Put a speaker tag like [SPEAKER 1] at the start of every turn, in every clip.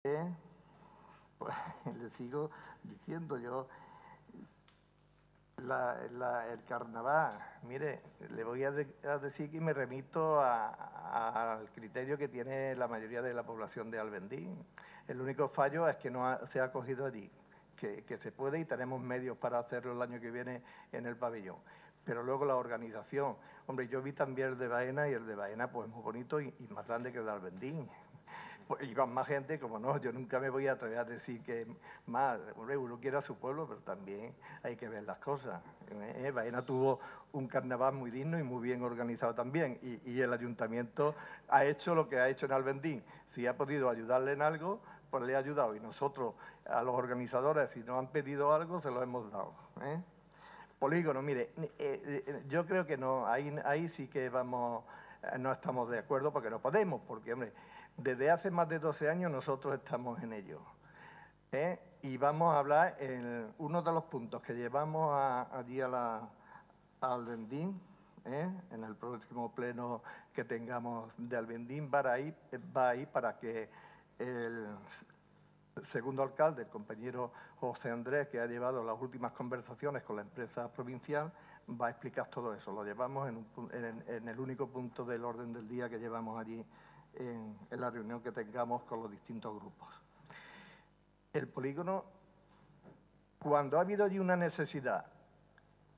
[SPEAKER 1] Pues le sigo diciendo yo, el carnaval, mire, le voy a decir que me remito al criterio que tiene la mayoría de la población de Alvendín. El único fallo es que no se ha acogido allí, que se puede y tenemos medios para hacerlo el año que viene en el pabellón. Pero luego la organización, hombre, yo vi también el de Baena y el de Baena pues muy bonito y más grande que el de Alvendín. Y con más gente, como no, yo nunca me voy a atrever a decir que más, hombre, uno quiere a su pueblo, pero también hay que ver las cosas. Baena tuvo un carnaval muy digno y muy bien organizado también, y el ayuntamiento ha hecho lo que ha hecho en Alvendín. Si ha podido ayudarle en algo, pues le ha ayudado, y nosotros, a los organizadores, si nos han pedido algo, se lo hemos dado. Polígono, mire, yo creo que no, ahí sí que vamos, no estamos de acuerdo porque no podemos, porque, hombre, desde hace más de 12 años nosotros estamos en ello. Y vamos a hablar en uno de los puntos que llevamos allí al Alvendín, en el próximo pleno que tengamos de Alvendín, va ahí para que el segundo alcalde, el compañero José Andrés, que ha llevado las últimas conversaciones con la empresa provincial, va a explicar todo eso. Lo llevamos en el único punto del orden del día que llevamos allí en la reunión que tengamos con los distintos grupos. El polígono, cuando ha habido allí una necesidad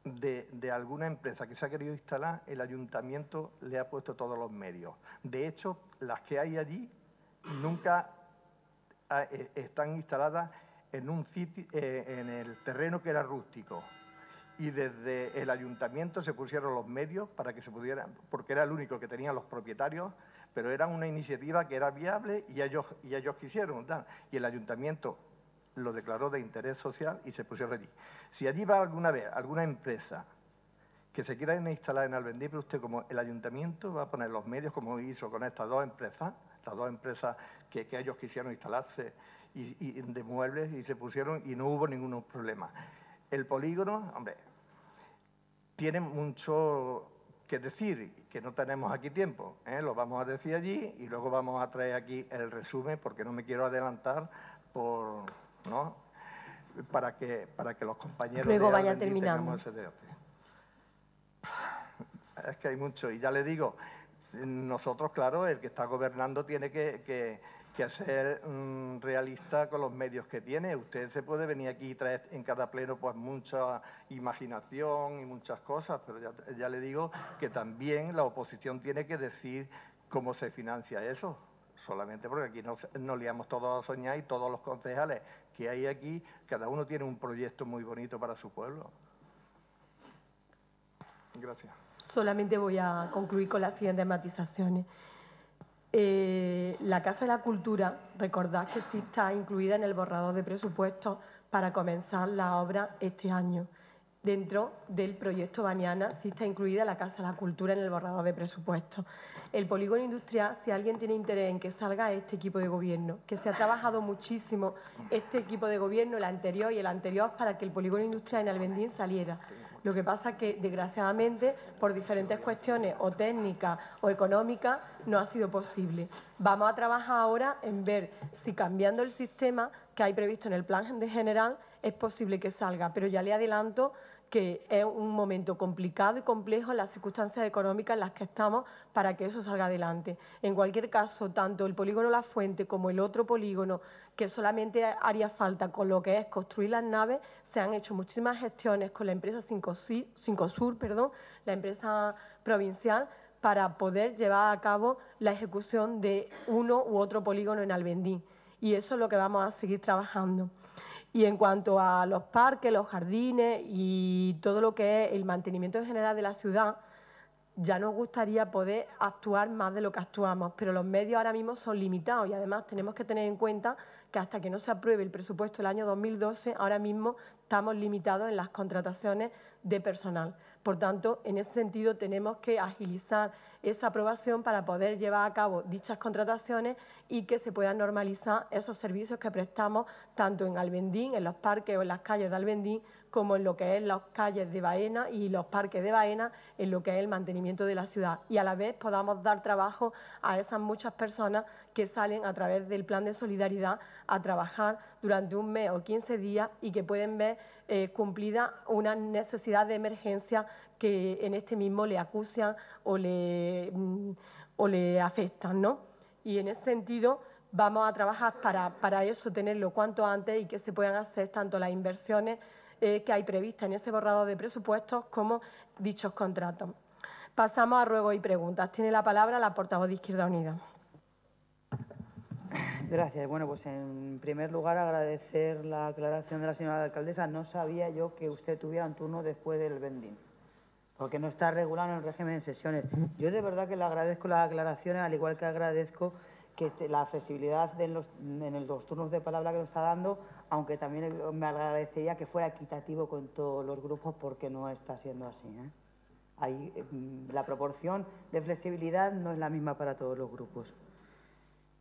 [SPEAKER 1] de alguna empresa que se ha querido instalar, el ayuntamiento le ha puesto todos los medios. De hecho, las que hay allí nunca están instaladas en un sitio, en el terreno que era rústico. Y desde el ayuntamiento se pusieron los medios para que se pudieran, porque era el único que tenían los propietarios, pero era una iniciativa que era viable y ellos quisieron, ¿verdad? Y el ayuntamiento lo declaró de interés social y se pusieron allí. Si allí va alguna vez alguna empresa que se quiera instalar en Alvendín, pero usted, como el ayuntamiento va a poner los medios, como hizo con estas dos empresas, las dos empresas que ellos quisieron instalarse y de muebles, y se pusieron y no hubo ningún problema. El polígono, hombre, tiene mucho que decir, que no tenemos aquí tiempo, lo vamos a decir allí y luego vamos a traer aquí el resumen, porque no me quiero adelantar ¿no? para que los compañeros
[SPEAKER 2] luego vaya terminando.
[SPEAKER 1] Ese debate. Es que hay mucho, y ya le digo, nosotros, claro, el que está gobernando tiene que ser realista con los medios que tiene. Usted se puede venir aquí y traer en cada pleno pues mucha imaginación y muchas cosas, pero ya le digo que también la oposición tiene que decir cómo se financia eso. Solamente porque aquí nos liamos todos a soñar, y todos los concejales que hay aquí, cada uno tiene un proyecto muy bonito para su pueblo. Gracias.
[SPEAKER 2] Solamente voy a concluir con las siguientes matizaciones. La Casa de la Cultura, recordad que sí está incluida en el borrador de presupuestos para comenzar la obra este año. Dentro del proyecto Baniana sí está incluida la Casa de la Cultura en el borrador de presupuestos. El polígono industrial, si alguien tiene interés en que salga este equipo de gobierno, que se ha trabajado muchísimo este equipo de gobierno, el anterior y el anterior, para que el polígono industrial en Alvendín saliera. Lo que pasa es que, desgraciadamente, por diferentes cuestiones o técnicas o económicas, no ha sido posible. Vamos a trabajar ahora en ver si, cambiando el sistema que hay previsto en el plan de general, es posible que salga, pero ya le adelanto que es un momento complicado y complejo en las circunstancias económicas en las que estamos para que eso salga adelante. En cualquier caso, tanto el polígono La Fuente como el otro polígono, que solamente haría falta con lo que es construir las naves, se han hecho muchísimas gestiones con la empresa Cincosur, la empresa provincial, para poder llevar a cabo la ejecución de uno u otro polígono en Alvendín. Y eso es lo que vamos a seguir trabajando. Y en cuanto a los parques, los jardines y todo lo que es el mantenimiento en general de la ciudad, ya nos gustaría poder actuar más de lo que actuamos, pero los medios ahora mismo son limitados y además tenemos que tener en cuenta que hasta que no se apruebe el presupuesto del año 2012, ahora mismo estamos limitados en las contrataciones de personal. Por tanto, en ese sentido tenemos que agilizar esa aprobación para poder llevar a cabo dichas contrataciones y que se puedan normalizar esos servicios que prestamos tanto en Alvendín, en los parques o en las calles de Alvendín, como en lo que es las calles de Baena y los parques de Baena, en lo que es el mantenimiento de la ciudad. Y a la vez podamos dar trabajo a esas muchas personas que salen a través del plan de solidaridad a trabajar durante un mes o 15 días y que pueden ver cumplida una necesidad de emergencia que en este mismo le acusan o le afectan, ¿no? Y en ese sentido vamos a trabajar para eso, tenerlo cuanto antes y que se puedan hacer tanto las inversiones que hay previstas en ese borrador de presupuestos como dichos contratos. Pasamos a ruegos y preguntas. Tiene la palabra la portavoz de Izquierda Unida.
[SPEAKER 3] Gracias. Bueno, pues en primer lugar agradecer la aclaración de la señora alcaldesa. No sabía yo que usted tuviera un turno después del vending, porque no está regulado en el régimen de sesiones. Yo de verdad que le agradezco las aclaraciones, al igual que agradezco que la flexibilidad en los turnos de palabra que nos está dando, aunque también me agradecería que fuera equitativo con todos los grupos, porque no está siendo así, ¿eh? La proporción de flexibilidad no es la misma para todos los grupos.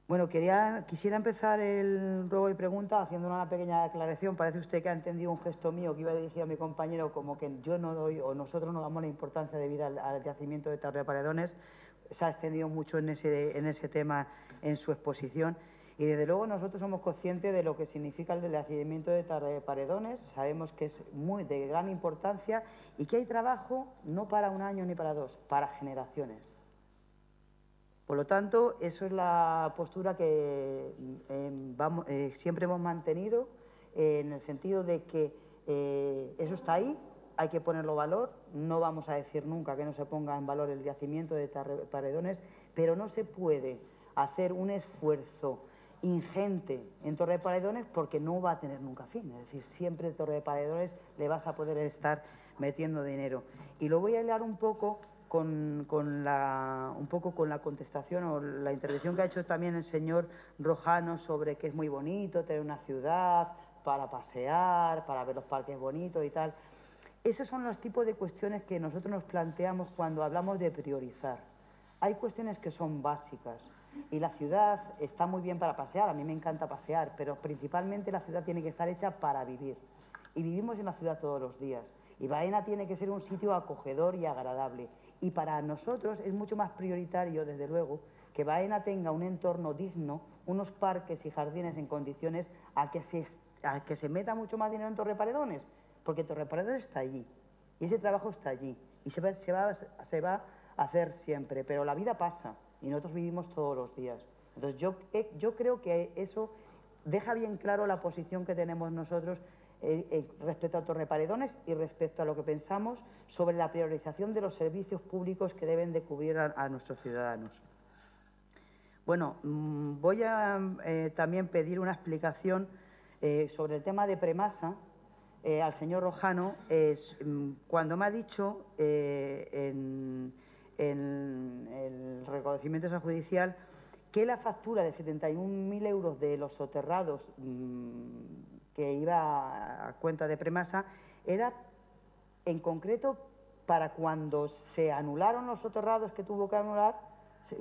[SPEAKER 3] Bueno, quisiera empezar el ruego y pregunta haciendo una pequeña aclaración. Parece usted que ha entendido un gesto mío que iba dirigido a mi compañero como que yo no doy o nosotros no damos la importancia debida al yacimiento de Torreparedones. Se ha extendido mucho en ese tema en su exposición y desde luego nosotros somos conscientes de lo que significa el yacimiento de Torreparedones. Sabemos que es de gran importancia y que hay trabajo no para un año ni para dos, para generaciones. Por lo tanto, eso es la postura que siempre hemos mantenido, en el sentido de que eso está ahí, hay que ponerlo en valor. No vamos a decir nunca que no se ponga en valor el yacimiento de Torreparedones, pero no se puede hacer un esfuerzo ingente en Torreparedones porque no va a tener nunca fin. Es decir, siempre Torreparedones le vas a poder estar metiendo dinero. Y lo voy a hablar un poco con la contestación o la intervención que ha hecho también el señor Rojano sobre que es muy bonito tener una ciudad para pasear, para ver los parques bonitos y tal. Esos son los tipos de cuestiones que nosotros nos planteamos cuando hablamos de priorizar. Hay cuestiones que son básicas y la ciudad está muy bien para pasear, a mí me encanta pasear, pero principalmente la ciudad tiene que estar hecha para vivir. Y vivimos en la ciudad todos los días. Y Baena tiene que ser un sitio acogedor y agradable. Y para nosotros es mucho más prioritario, desde luego, que Baena tenga un entorno digno, unos parques y jardines en condiciones a que se meta mucho más dinero en Torreparedones, porque Torreparedones está allí, y ese trabajo está allí, y se va a hacer siempre, pero la vida pasa, y nosotros vivimos todos los días. Entonces yo creo que eso deja bien claro la posición que tenemos nosotros respecto a Torreparedones y respecto a lo que pensamos sobre la priorización de los servicios públicos que deben de cubrir a nuestros ciudadanos. Bueno, voy a también pedir una explicación sobre el tema de Premasa al señor Rojano. Cuando me ha dicho en el reconocimiento extrajudicial que la factura de 71.000 euros de los soterrados que iba a cuenta de Premasa era en concreto para cuando se anularon los soterrados que tuvo que anular.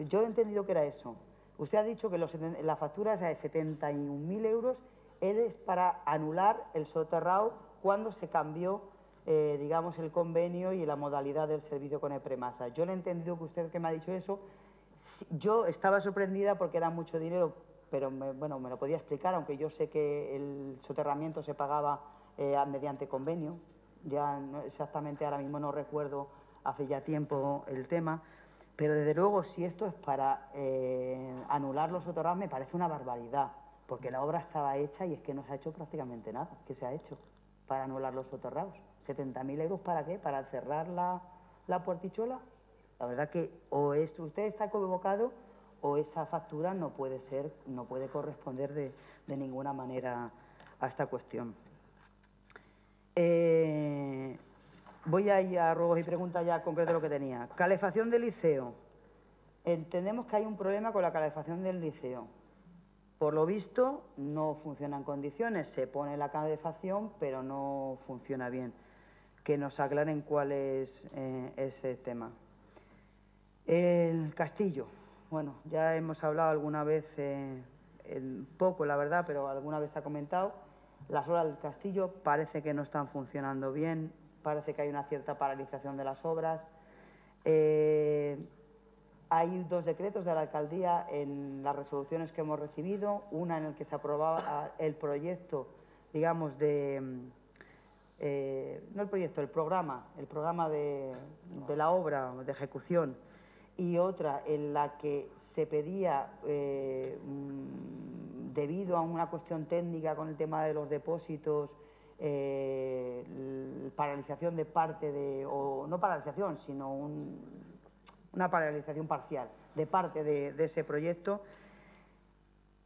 [SPEAKER 3] Yo he entendido que era eso. Usted ha dicho que la factura de 71.000 euros es para anular el soterrado cuando se cambió, digamos, el convenio y la modalidad del servicio con el Premasa. Yo le he entendido que usted que me ha dicho eso. Yo estaba sorprendida porque era mucho dinero, pero me lo podía explicar, aunque yo sé que el soterramiento se pagaba mediante convenio. Ya exactamente ahora mismo no recuerdo, hace ya tiempo el tema, pero desde luego si esto es para anular los soterrados me parece una barbaridad, porque la obra estaba hecha y es que no se ha hecho prácticamente nada. ¿Qué se ha hecho para anular los soterrados? ¿70.000 euros para qué? ¿Para cerrar la puertichola? La verdad que o usted está equivocado o esa factura no puede corresponder de ninguna manera a esta cuestión. Voy a ir a ruegos y preguntas ya concreto lo que tenía. Calefacción del liceo. Entendemos que hay un problema con la calefacción del liceo. Por lo visto no funciona en condiciones, se pone la calefacción pero no funciona bien. Que nos aclaren cuál es ese tema. El castillo. Bueno, ya hemos hablado alguna vez, poco la verdad, pero alguna vez se ha comentado. Las obras del castillo parece que no están funcionando bien, parece que hay una cierta paralización de las obras. Hay 2 decretos de la alcaldía en las resoluciones que hemos recibido, una en el que se aprobaba el proyecto, digamos, no el proyecto, el programa de la obra de ejecución, y otra en la que se pedía, debido a una cuestión técnica con el tema de los depósitos, paralización de parte o no paralización, sino una paralización parcial de parte de ese proyecto.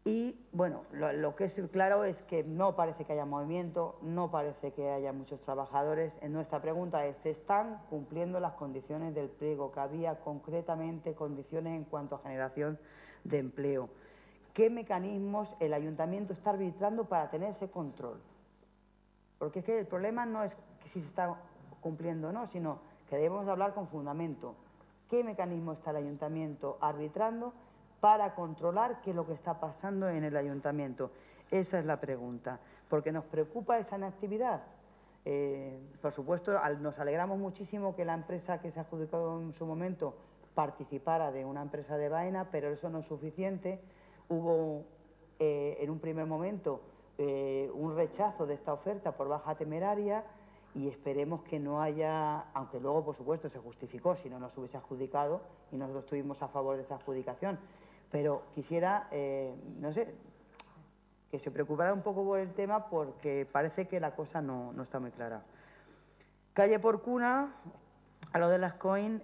[SPEAKER 3] Y bueno, lo que es claro es que no parece que haya movimiento, no parece que haya muchos trabajadores. Nuestra pregunta es: ¿se están cumpliendo las condiciones del pliego? Que había concretamente condiciones en cuanto a generación de empleo. ¿Qué mecanismos el ayuntamiento está arbitrando para tener ese control? Porque es que el problema no es que si se está cumpliendo o no, sino que debemos hablar con fundamento. ¿Qué mecanismo está el ayuntamiento arbitrando para controlar qué es lo que está pasando en el ayuntamiento? Esa es la pregunta, porque nos preocupa esa inactividad. Por supuesto, nos alegramos muchísimo que la empresa que se adjudicó en su momento participara de una empresa de Baena, pero eso no es suficiente. Hubo en un primer momento un rechazo de esta oferta por baja temeraria, y esperemos que no haya, aunque luego por supuesto se justificó si no nos hubiese adjudicado y nosotros estuvimos a favor de esa adjudicación, pero quisiera, no sé, que se preocupara un poco por el tema, porque parece que la cosa no está muy clara. Calle Porcuna, a lo de las COIN,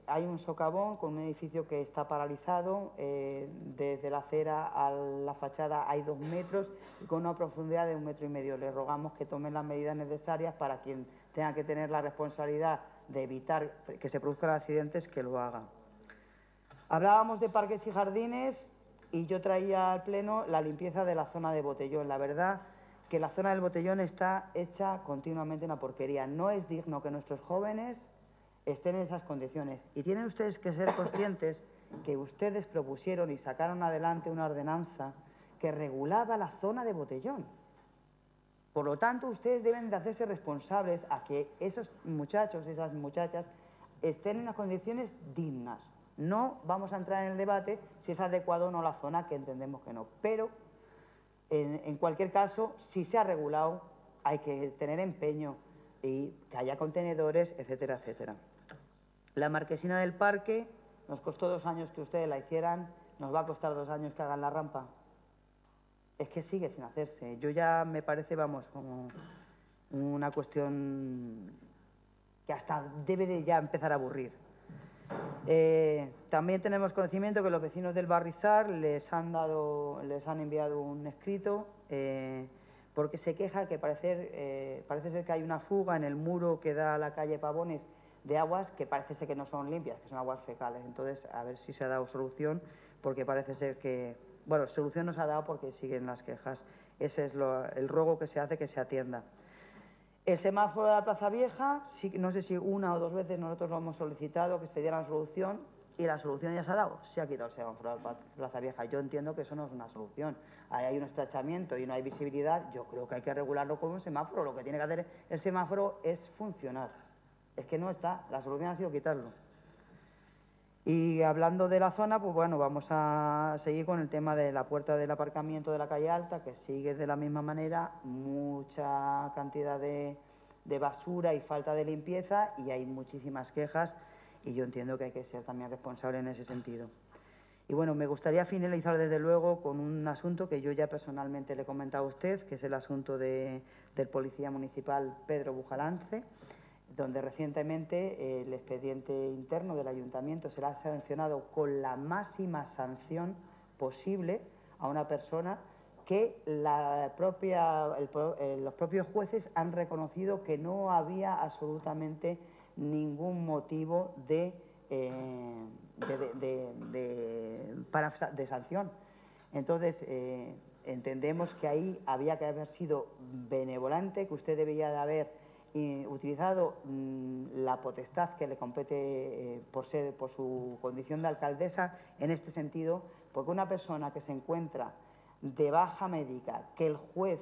[SPEAKER 3] hay un socavón con un edificio que está paralizado. Desde la acera a la fachada hay 2 metros y con una profundidad de 1,5 metros. Le rogamos que tomen las medidas necesarias para quien tenga que tener la responsabilidad de evitar que se produzcan accidentes, que lo haga. Hablábamos de parques y jardines y yo traía al pleno la limpieza de la zona de Botellón. La verdad que la zona del Botellón está hecha continuamente una porquería. No es digno que nuestros jóvenes estén en esas condiciones. Y tienen ustedes que ser conscientes que ustedes propusieron y sacaron adelante una ordenanza que regulaba la zona de Botellón. Por lo tanto, ustedes deben de hacerse responsables a que esos muchachos, esas muchachas, estén en unas condiciones dignas. No vamos a entrar en el debate si es adecuado o no la zona, que entendemos que no. Pero, en cualquier caso, si se ha regulado, hay que tener empeño y que haya contenedores, etcétera, etcétera. La marquesina del parque nos costó 2 años que ustedes la hicieran, nos va a costar 2 años que hagan la rampa. Es que sigue sin hacerse. Yo ya me parece, vamos, como una cuestión que hasta debe de ya empezar a aburrir. También tenemos conocimiento que los vecinos del Barrizar les han enviado un escrito porque se queja que parece ser que hay una fuga en el muro que da a la calle Pavones de aguas que parece ser que no son limpias, que son aguas fecales. Entonces, a ver si se ha dado solución, porque parece ser que... Bueno, solución no se ha dado porque siguen las quejas. Ese es el ruego que se hace, que se atienda. El semáforo de la Plaza Vieja, sí, no sé si 1 o 2 veces nosotros lo hemos solicitado, que se diera la solución, y la solución ya se ha dado. Se ha quitado el semáforo de la Plaza Vieja. Yo entiendo que eso no es una solución. Ahí hay un estrechamiento y no hay visibilidad. Yo creo que hay que regularlo con un semáforo. Lo que tiene que hacer el semáforo es funcionar. Es que no está. La solución ha sido quitarlo. Y hablando de la zona, pues bueno, vamos a seguir con el tema de la puerta del aparcamiento de la calle Alta, que sigue de la misma manera, mucha cantidad de basura y falta de limpieza, y hay muchísimas quejas, y yo entiendo que hay que ser también responsable en ese sentido. Y bueno, me gustaría finalizar desde luego con un asunto que yo ya personalmente le he comentado a usted, que es el asunto del policía municipal Pedro Bujalance, donde recientemente el expediente interno del ayuntamiento será sancionado con la máxima sanción posible a una persona que los propios jueces han reconocido que no había absolutamente ningún motivo de sanción. Entonces, entendemos que ahí había que haber sido benevolente, que usted debía de haber utilizado la potestad que le compete por su condición de alcaldesa en este sentido, porque una persona que se encuentra de baja médica, que el juez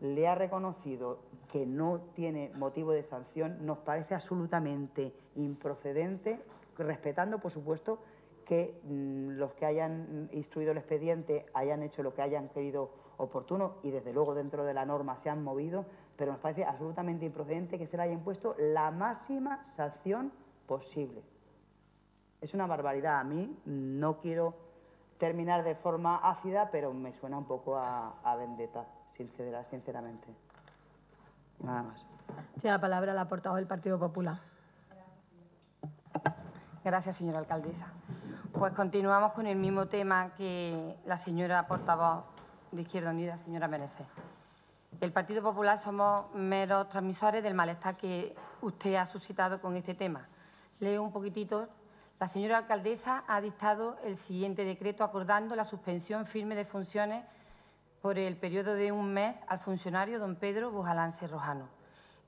[SPEAKER 3] le ha reconocido que no tiene motivo de sanción, nos parece absolutamente improcedente, respetando, por supuesto, que los que hayan instruido el expediente hayan hecho lo que hayan querido oportuno y, desde luego, dentro de la norma se han movido, pero nos parece absolutamente improcedente que se le haya impuesto la máxima sanción posible. Es una barbaridad. A mí no quiero terminar de forma ácida, pero me suena un poco a vendetta, sinceramente. Nada más.
[SPEAKER 2] Tiene la palabra la portavoz del Partido Popular.
[SPEAKER 4] Gracias, señora alcaldesa. Pues continuamos con el mismo tema que la señora portavoz de Izquierda Unida, señora Meneses. El Partido Popular somos meros transmisores del malestar que usted ha suscitado con este tema. Leo un poquitito. La señora alcaldesa ha dictado el siguiente decreto acordando la suspensión firme de funciones por el periodo de un mes al funcionario don Pedro Bujalance Rojano.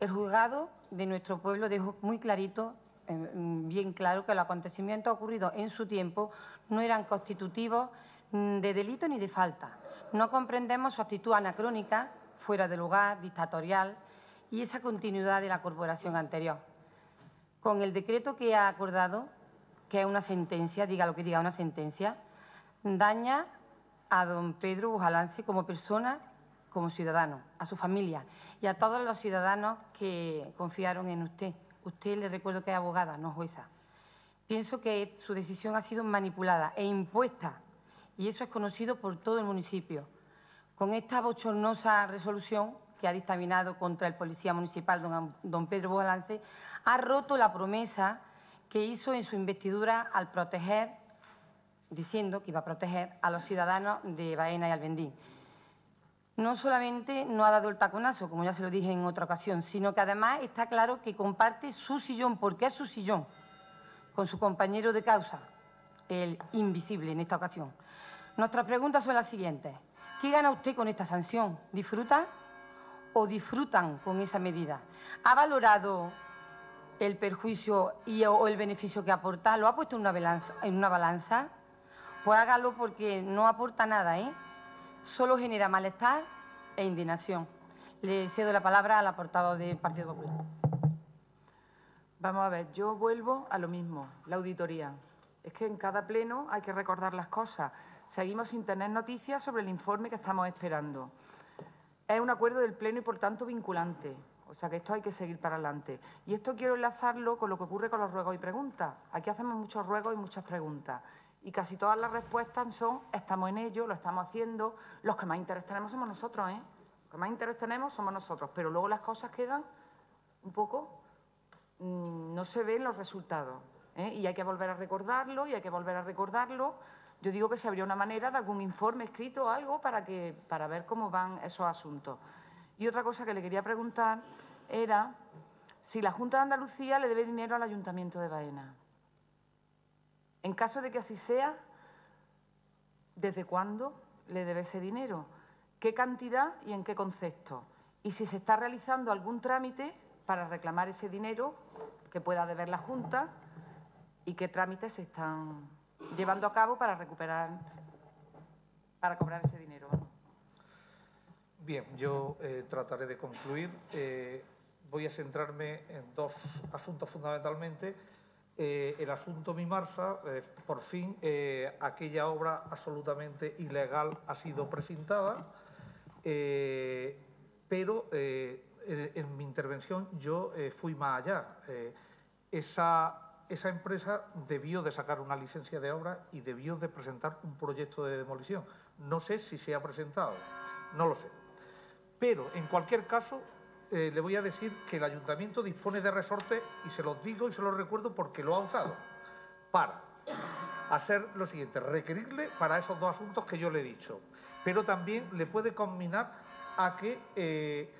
[SPEAKER 4] El juzgado de nuestro pueblo dejó muy clarito, bien claro, que los acontecimientos ocurridos en su tiempo no eran constitutivos de delito ni de falta. No comprendemos su actitud anacrónica, fuera de lugar, dictatorial y esa continuidad de la corporación anterior. Con el decreto que ha acordado, que es una sentencia, diga lo que diga, una sentencia, daña a don Pedro Bujalance como persona, como ciudadano, a su familia y a todos los ciudadanos que confiaron en usted. Usted, le recuerdo que es abogada, no jueza. Pienso que su decisión ha sido manipulada e impuesta, y eso es conocido por todo el municipio. Con esta bochornosa resolución que ha dictaminado contra el policía municipal, don Pedro Bujalance, ha roto la promesa que hizo en su investidura al proteger, diciendo que iba a proteger a los ciudadanos de Baena y Albendín. No solamente no ha dado el taconazo, como ya se lo dije en otra ocasión, sino que además está claro que comparte su sillón, porque es su sillón, con su compañero de causa, el invisible en esta ocasión. Nuestras preguntas son las siguientes. ¿Qué gana usted con esta sanción? ¿Disfruta o disfrutan con esa medida? ¿Ha valorado el perjuicio o el beneficio que aporta? ¿Lo ha puesto en una balanza? Pues hágalo, porque no aporta nada, Solo genera malestar e indignación. Le cedo la palabra a la portavoz del Partido Popular.
[SPEAKER 5] Vamos a ver, yo vuelvo a lo mismo, la auditoría. Es que en cada pleno hay que recordar las cosas. Seguimos sin tener noticias sobre el informe que estamos esperando. Es un acuerdo del pleno y, por tanto, vinculante. O sea que esto hay que seguir para adelante. Y esto quiero enlazarlo con lo que ocurre con los ruegos y preguntas. Aquí hacemos muchos ruegos y muchas preguntas. Y casi todas las respuestas son: estamos en ello, lo estamos haciendo. Los que más interés tenemos somos nosotros, Los que más interés tenemos somos nosotros. Pero luego las cosas quedan un poco, no se ven los resultados, Y hay que volver a recordarlo, y hay que volver a recordarlo. Yo digo que se habría una manera de algún informe escrito o algo para ver cómo van esos asuntos. Y otra cosa que le quería preguntar era si la Junta de Andalucía le debe dinero al Ayuntamiento de Baena. En caso de que así sea, ¿desde cuándo le debe ese dinero? ¿Qué cantidad y en qué concepto? Y si se está realizando algún trámite para reclamar ese dinero que pueda deber la Junta, y qué trámites se están llevando a cabo para cobrar ese dinero.
[SPEAKER 6] Bien, yo trataré de concluir. Voy a centrarme en dos asuntos fundamentalmente. El asunto Mimarsa, por fin, aquella obra absolutamente ilegal ha sido presentada, pero en mi intervención yo fui más allá. Esa empresa debió de sacar una licencia de obra y debió de presentar un proyecto de demolición. No sé si se ha presentado, no lo sé. Pero, en cualquier caso, le voy a decir que el Ayuntamiento dispone de resortes, y se los digo y se los recuerdo porque lo ha usado, para hacer lo siguiente: requerirle para esos dos asuntos que yo le he dicho. Pero también le puede conminar a que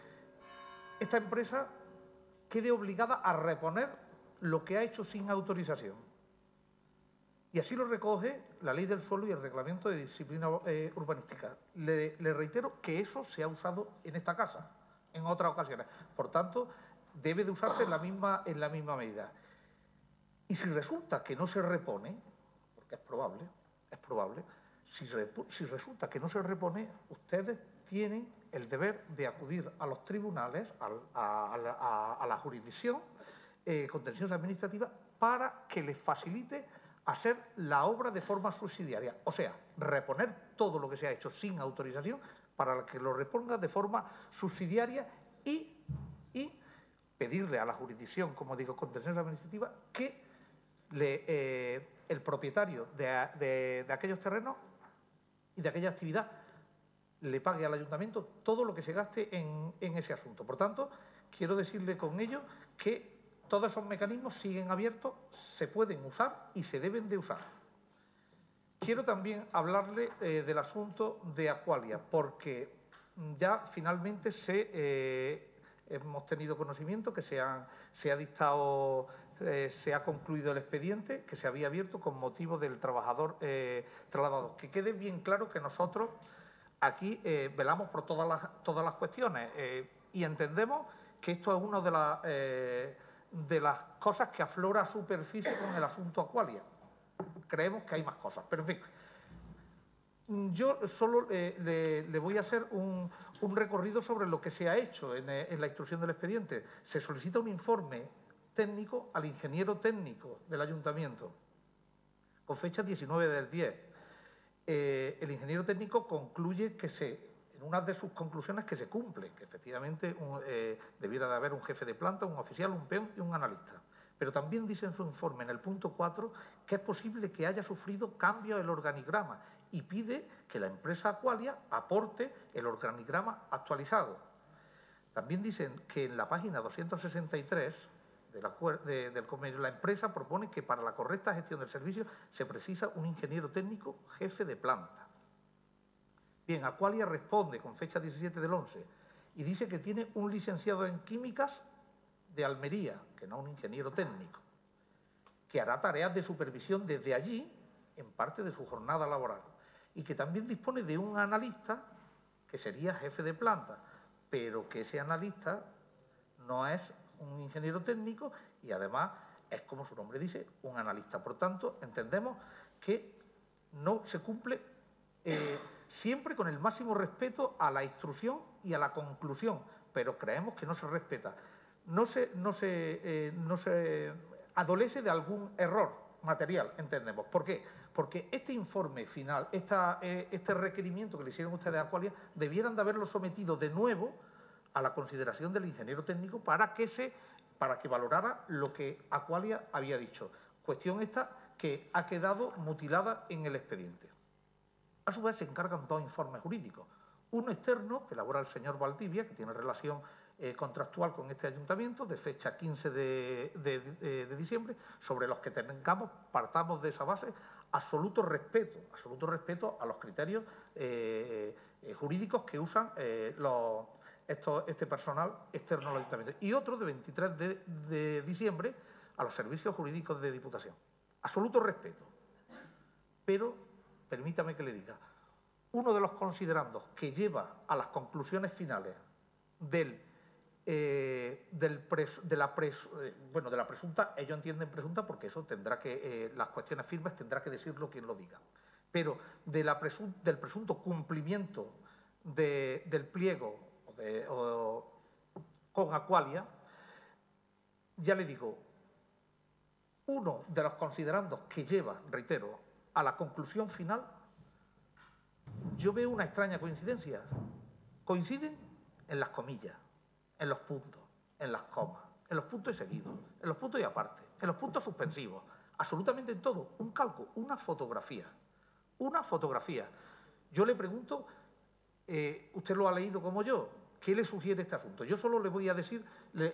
[SPEAKER 6] esta empresa quede obligada a reponer lo que ha hecho sin autorización. Y así lo recoge la Ley del Suelo y el Reglamento de Disciplina Urbanística. Le reitero que eso se ha usado en esta casa en otras ocasiones. Por tanto, debe de usarse en la misma medida. Y si resulta que no se repone, porque es probable, si resulta que no se repone, ustedes tienen el deber de acudir a los tribunales, a la jurisdicción contenciosa administrativa, para que les facilite hacer la obra de forma subsidiaria, o sea, reponer todo lo que se ha hecho sin autorización para que lo reponga de forma subsidiaria y pedirle a la jurisdicción, como digo, contencioso administrativa, que el propietario de aquellos terrenos y de aquella actividad le pague al ayuntamiento todo lo que se gaste en ese asunto. Por tanto, quiero decirle con ello que todos esos mecanismos siguen abiertos, se pueden usar y se deben de usar. Quiero también hablarle del asunto de Aqualia, porque ya finalmente hemos tenido conocimiento que se ha concluido el expediente que se había abierto con motivo del trabajador trasladado. Que quede bien claro que nosotros aquí velamos por todas las cuestiones y entendemos que esto es una de las cosas que aflora a superficie con el asunto Aqualia. Creemos que hay más cosas, pero en fin. Yo solo le voy a hacer un recorrido sobre lo que se ha hecho en la instrucción del expediente. Se solicita un informe técnico al ingeniero técnico del ayuntamiento, con fecha 19 del 10. El ingeniero técnico concluye en una de sus conclusiones que se cumple, que efectivamente debiera de haber un jefe de planta, un oficial, un peón y un analista. Pero también dice en su informe, en el punto 4, que es posible que haya sufrido cambios en el organigrama y pide que la empresa Aqualia aporte el organigrama actualizado. También dicen que en la página 263 del convenio, la empresa propone que para la correcta gestión del servicio se precisa un ingeniero técnico jefe de planta. Bien, Aqualia responde con fecha 17 del 11 y dice que tiene un licenciado en químicas de Almería, que no un ingeniero técnico, que hará tareas de supervisión desde allí en parte de su jornada laboral y que también dispone de un analista que sería jefe de planta, pero que ese analista no es un ingeniero técnico y además es, como su nombre dice, un analista. Por tanto, entendemos que no se cumple siempre con el máximo respeto a la instrucción y a la conclusión, pero creemos que no se respeta. No se adolece de algún error material, entendemos. ¿Por qué? Porque este informe final, este requerimiento que le hicieron ustedes a Aqualia, debieran de haberlo sometido de nuevo a la consideración del ingeniero técnico para que valorara lo que Aqualia había dicho. Cuestión esta que ha quedado mutilada en el expediente. A su vez se encargan dos informes jurídicos. Uno externo, que elabora el señor Valdivia, que tiene relación contractual con este ayuntamiento, de fecha 15 de diciembre, sobre los que partamos de esa base, absoluto respeto a los criterios jurídicos que usan este personal externo al ayuntamiento. Y otro de 23 de diciembre a los servicios jurídicos de Diputación. Absoluto respeto. Pero, permítame que le diga, uno de los considerandos que lleva a las conclusiones finales de la presunta, ellos entienden presunta porque eso tendrá que, las cuestiones firmes tendrá que decirlo quien lo diga, pero del presunto cumplimiento del pliego con Aqualia, ya le digo, uno de los considerandos que lleva, reitero, a la conclusión final, yo veo una extraña coincidencia. Coinciden en las comillas, en los puntos, en las comas, en los puntos y seguidos, en los puntos y aparte, en los puntos suspensivos, absolutamente en todo. Un calco, una fotografía. Una fotografía. Yo le pregunto, usted lo ha leído como yo, ¿qué le sugiere este asunto? Yo solo le voy a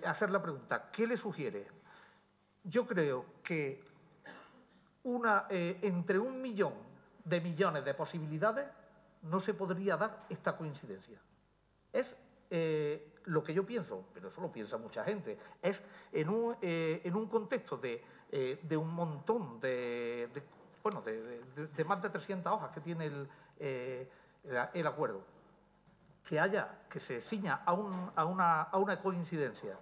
[SPEAKER 6] hacer la pregunta, ¿qué le sugiere? Yo creo que entre 1 millón de millones de posibilidades no se podría dar esta coincidencia. Es lo que yo pienso, pero eso lo piensa mucha gente. Es en un contexto de un montón de más de 300 hojas que tiene el acuerdo, que se ciña a una coincidencia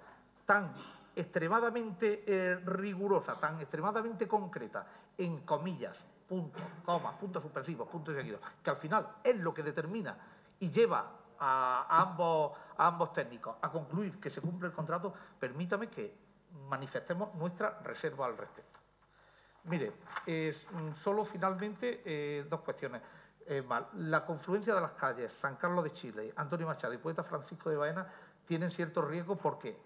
[SPEAKER 6] tan extremadamente rigurosa, tan extremadamente concreta, en comillas, puntos, comas, puntos suspensivos, puntos seguidos, que al final es lo que determina y lleva a ambos técnicos a concluir que se cumple el contrato, permítame que manifestemos nuestra reserva al respecto. Mire, solo finalmente dos cuestiones. La confluencia de las calles San Carlos de Chile, Antonio Machado y Poeta Francisco de Baena tienen ciertos riesgos porque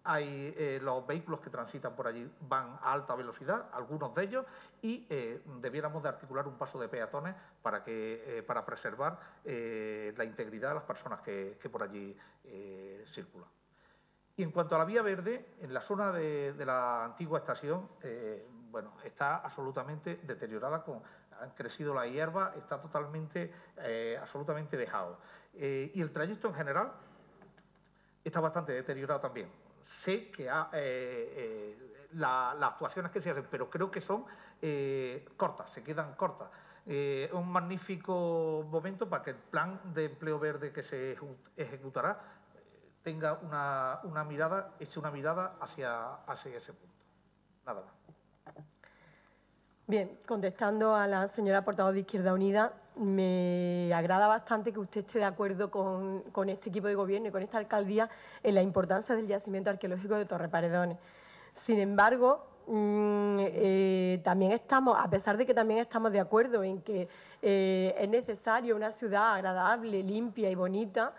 [SPEAKER 6] hay los vehículos que transitan por allí van a alta velocidad, algunos de ellos, y debiéramos de articular un paso de peatones para preservar la integridad de las personas que por allí circulan. Y en cuanto a la vía verde, en la zona de la antigua estación, bueno, está absolutamente deteriorada, han crecido las hierbas, está totalmente, absolutamente dejado. Y el trayecto en general está bastante deteriorado también. Sé que las actuaciones que se hacen, pero creo que son cortas, se quedan cortas. Un magnífico momento para que el plan de empleo verde que se ejecutará tenga una mirada, eche una mirada hacia ese punto. Nada más.
[SPEAKER 2] Bien, contestando a la señora portavoz de Izquierda Unida, me agrada bastante que usted esté de acuerdo con este equipo de gobierno y con esta alcaldía en la importancia del yacimiento arqueológico de Torreparedones. Sin embargo, también estamos, a pesar de que también estamos de acuerdo en que es necesario una ciudad agradable, limpia y bonita,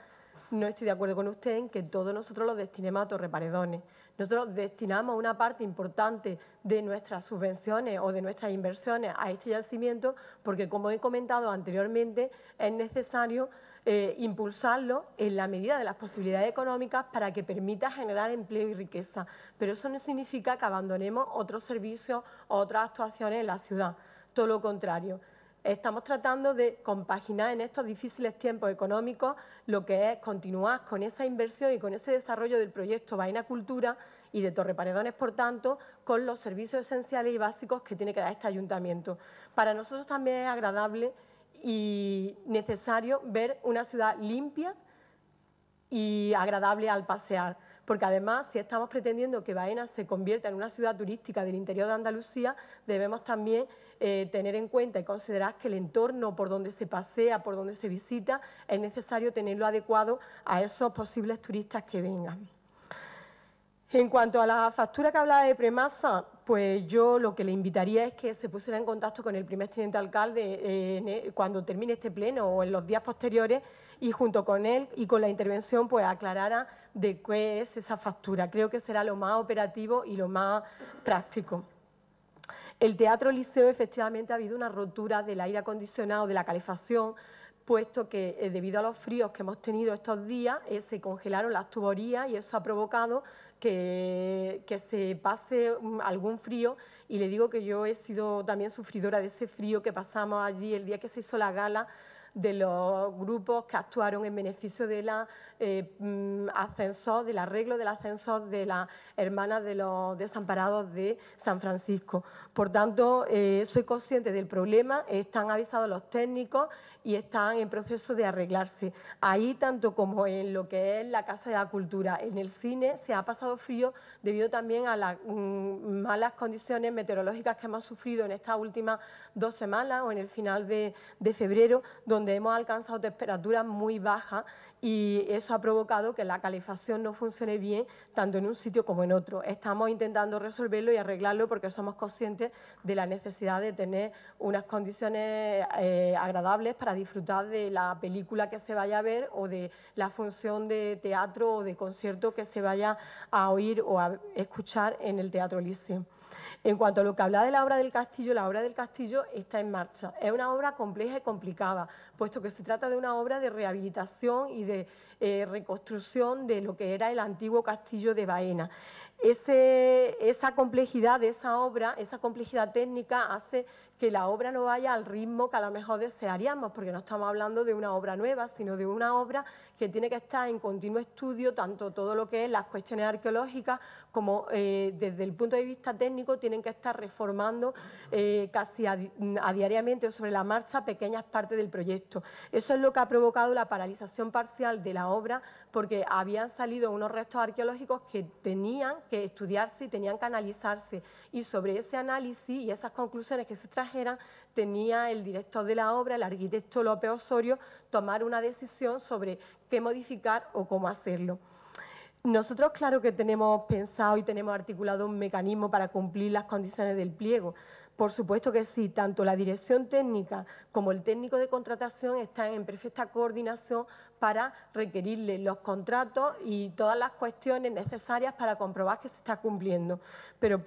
[SPEAKER 2] no estoy de acuerdo con usted en que todos nosotros lo destinemos a Torreparedones. Nosotros destinamos una parte importante de nuestras subvenciones o de nuestras inversiones a este yacimiento porque, como he comentado anteriormente, es necesario impulsarlo en la medida de las posibilidades económicas para que permita generar empleo y riqueza. Pero eso no significa que abandonemos otros servicios o otras actuaciones en la ciudad. Todo lo contrario. Estamos tratando de compaginar en estos difíciles tiempos económicos lo que es continuar con esa inversión y con ese desarrollo del proyecto Baena Cultura y de Torreparedones, por tanto, con los servicios esenciales y básicos que tiene que dar este ayuntamiento. Para nosotros también es agradable y necesario ver una ciudad limpia y agradable al pasear, porque además, si estamos pretendiendo que Baena se convierta en una ciudad turística del interior de Andalucía, debemos también tener en cuenta y considerar que el entorno por donde se pasea, por donde se visita, es necesario tenerlo adecuado a esos posibles turistas que vengan. En cuanto a la factura que hablaba de Premasa, pues yo lo que le invitaría es que se pusiera en contacto con el primer teniente alcalde cuando termine este pleno o en los días posteriores y junto con él y con la intervención pues aclarara de qué es esa factura. Creo que será lo más operativo y lo más práctico. El Teatro Liceo, efectivamente, ha habido una rotura del aire acondicionado, de la calefacción, puesto que debido a los fríos que hemos tenido estos días, se congelaron las tuberías y eso ha provocado que se pase algún frío. Y le digo que yo he sido también sufridora de ese frío que pasamos allí el día que se hizo la gala de los grupos que actuaron en beneficio de la ascensor, del arreglo del ascensor de las hermanas de los desamparados de San Francisco. Por tanto, soy consciente del problema, están avisados los técnicos y están en proceso de arreglarse. Ahí, tanto como en lo que es la Casa de la Cultura, en el cine se ha pasado frío debido también a las malas condiciones meteorológicas que hemos sufrido en estas últimas 2 semanas o en el final de febrero, donde hemos alcanzado temperaturas muy bajas y eso ha provocado que la calefacción no funcione bien tanto en un sitio como en otro. Estamos intentando resolverlo y arreglarlo porque somos conscientes de la necesidad de tener unas condiciones agradables para disfrutar de la película que se vaya a ver o de la función de teatro o de concierto que se vaya a oír o a escuchar en el Teatro Liceo. En cuanto a lo que hablaba de la obra del castillo está en marcha. Es una obra compleja y complicada, puesto que se trata de una obra de rehabilitación y de reconstrucción de lo que era el antiguo castillo de Baena. Esa complejidad de esa obra, esa complejidad técnica hace que la obra no vaya al ritmo que a lo mejor desearíamos, porque no estamos hablando de una obra nueva, sino de una obra que tiene que estar en continuo estudio, tanto todo lo que es las cuestiones arqueológicas como desde el punto de vista técnico tienen que estar reformando casi a diariamente o sobre la marcha pequeñas partes del proyecto. Eso es lo que ha provocado la paralización parcial de la obra, porque habían salido unos restos arqueológicos que tenían que estudiarse y tenían que analizarse, y sobre ese análisis y esas conclusiones que se trajeran tenía el director de la obra, el arquitecto López Osorio, tomar una decisión sobre qué modificar o cómo hacerlo. Nosotros, claro que tenemos pensado y tenemos articulado un mecanismo para cumplir las condiciones del pliego. Por supuesto que sí, tanto la dirección técnica como el técnico de contratación están en perfecta coordinación para requerirle los contratos y todas las cuestiones necesarias para comprobar que se está cumpliendo. Pero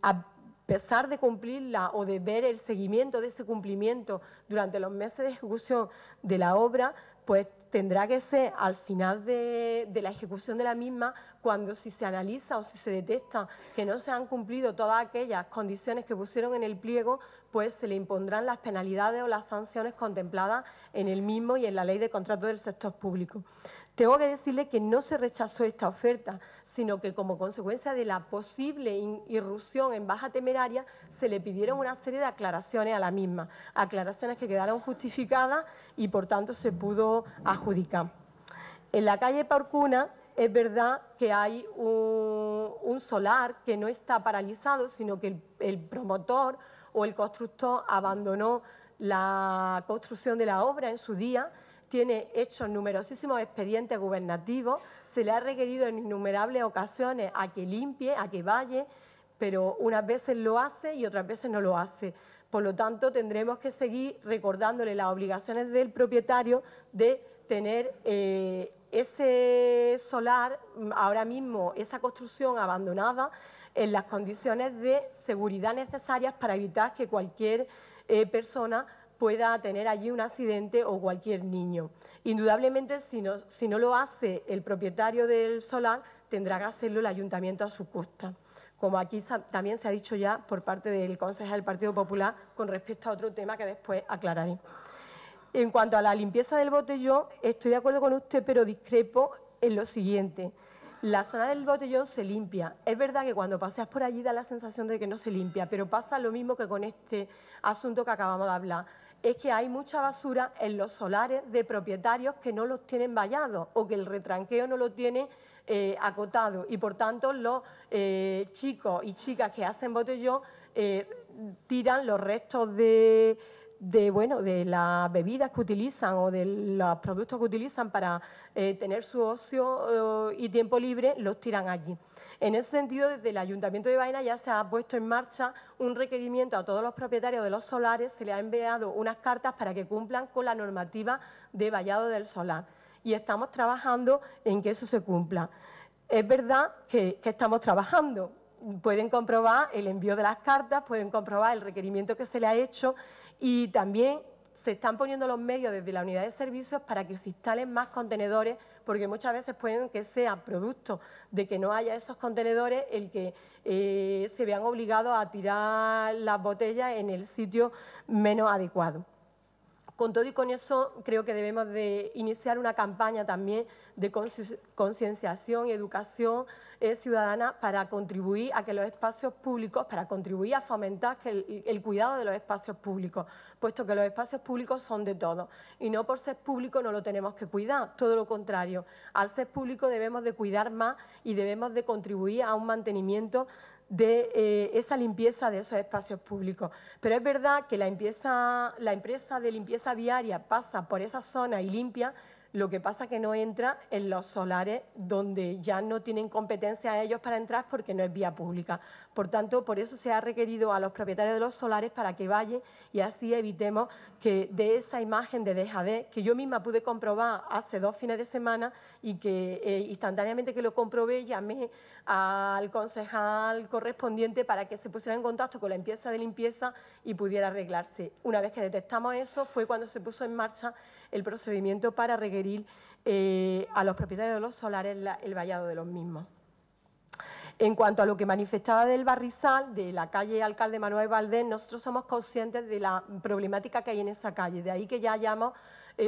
[SPEAKER 2] a pesar de cumplirla o de ver el seguimiento de ese cumplimiento durante los meses de ejecución de la obra, pues tendrá que ser al final de la ejecución de la misma, cuando si se analiza o si se detecta que no se han cumplido todas aquellas condiciones que pusieron en el pliego, pues se le impondrán las penalidades o las sanciones contempladas en el mismo y en la Ley de Contratos del Sector Público. Tengo que decirle que no se rechazó esta oferta, sino que como consecuencia de la posible irrupción en baja temeraria se le pidieron una serie de aclaraciones a la misma, aclaraciones que quedaron justificadas y por tanto se pudo adjudicar. En la calle Porcuna es verdad que hay un solar que no está paralizado, sino que el promotor o el constructor abandonó la construcción de la obra en su día, tiene hechos numerosísimos expedientes gubernativos, se le ha requerido en innumerables ocasiones a que limpie, a que valle, pero unas veces lo hace y otras veces no lo hace. Por lo tanto, tendremos que seguir recordándole las obligaciones del propietario de tener ese solar, ahora mismo esa construcción abandonada, en las condiciones de seguridad necesarias para evitar que cualquier persona pueda tener allí un accidente o cualquier niño. Indudablemente, si no lo hace el propietario del solar, tendrá que hacerlo el ayuntamiento a su costa, como aquí también se ha dicho ya por parte del concejal del Partido Popular con respecto a otro tema que después aclararé. En cuanto a la limpieza del botellón, estoy de acuerdo con usted, pero discrepo en lo siguiente. La zona del botellón se limpia. Es verdad que cuando paseas por allí da la sensación de que no se limpia, pero pasa lo mismo que con este asunto que acabamos de hablar. Es que hay mucha basura en los solares de propietarios que no los tienen vallados o que el retranqueo no lo tiene acotado y por tanto los chicos y chicas que hacen botellón tiran los restos de las bebidas que utilizan o de los productos que utilizan para tener su ocio y tiempo libre, los tiran allí. En ese sentido, desde el Ayuntamiento de Baena ya se ha puesto en marcha un requerimiento a todos los propietarios de los solares, se les ha enviado unas cartas para que cumplan con la normativa de vallado del solar. Y estamos trabajando en que eso se cumpla. Es verdad que estamos trabajando. Pueden comprobar el envío de las cartas, pueden comprobar el requerimiento que se le ha hecho y también se están poniendo los medios desde la unidad de servicios para que se instalen más contenedores, porque muchas veces pueden que sea producto de que no haya esos contenedores el que se vean obligados a tirar las botellas en el sitio menos adecuado. Con todo y con eso, creo que debemos de iniciar una campaña también de concienciación y educación ciudadana para contribuir a que los espacios públicos, para contribuir a fomentar el cuidado de los espacios públicos, puesto que los espacios públicos son de todos y no por ser público no lo tenemos que cuidar, todo lo contrario. Al ser público debemos de cuidar más y debemos de contribuir a un mantenimiento de esa limpieza de esos espacios públicos. Pero es verdad que la empresa de limpieza viaria pasa por esa zona y limpia, lo que pasa que no entra en los solares donde ya no tienen competencia ellos para entrar porque no es vía pública. Por tanto, por eso se ha requerido a los propietarios de los solares para que vayan y así evitemos que de esa imagen de dejadez, que yo misma pude comprobar hace 2 fines de semana y que instantáneamente que lo comprobé llamé al concejal correspondiente para que se pusiera en contacto con la empresa de limpieza y pudiera arreglarse. Una vez que detectamos eso fue cuando se puso en marcha el procedimiento para requerir a los propietarios de los solares el vallado de los mismos. En cuanto a lo que manifestaba del barrizal, de la calle Alcalde Manuel Valdés, nosotros somos conscientes de la problemática que hay en esa calle, de ahí que ya hayamos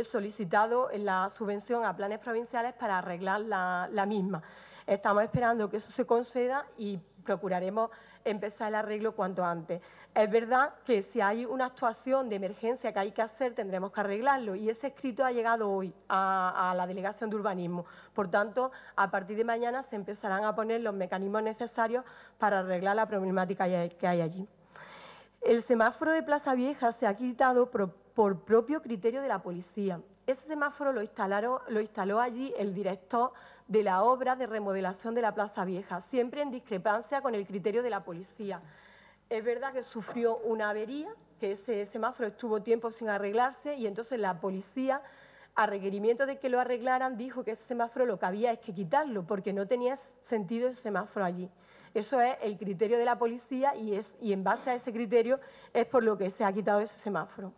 [SPEAKER 2] solicitado la subvención a planes provinciales para arreglar la misma. Estamos esperando que eso se conceda y procuraremos empezar el arreglo cuanto antes. Es verdad que si hay una actuación de emergencia que hay que hacer, tendremos que arreglarlo y ese escrito ha llegado hoy a la Delegación de Urbanismo. Por tanto, a partir de mañana se empezarán a poner los mecanismos necesarios para arreglar la problemática que hay allí. El semáforo de Plaza Vieja se ha quitado por propio criterio de la policía. Ese semáforo lo instaló allí el director de la obra de remodelación de la Plaza Vieja, siempre en discrepancia con el criterio de la policía. Es verdad que sufrió una avería, que ese semáforo estuvo tiempo sin arreglarse y entonces la policía, a requerimiento de que lo arreglaran, dijo que ese semáforo lo que había es que quitarlo porque no tenía sentido ese semáforo allí. Eso es el criterio de la policía y en base a ese criterio es por lo que se ha quitado ese semáforo.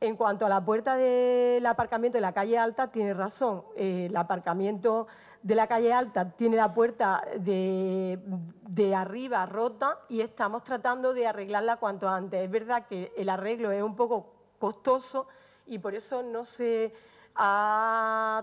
[SPEAKER 2] En cuanto a la puerta del aparcamiento de la calle Alta, tiene razón. El aparcamiento de la calle Alta tiene la puerta de arriba rota y estamos tratando de arreglarla cuanto antes. Es verdad que el arreglo es un poco costoso y por eso no se ha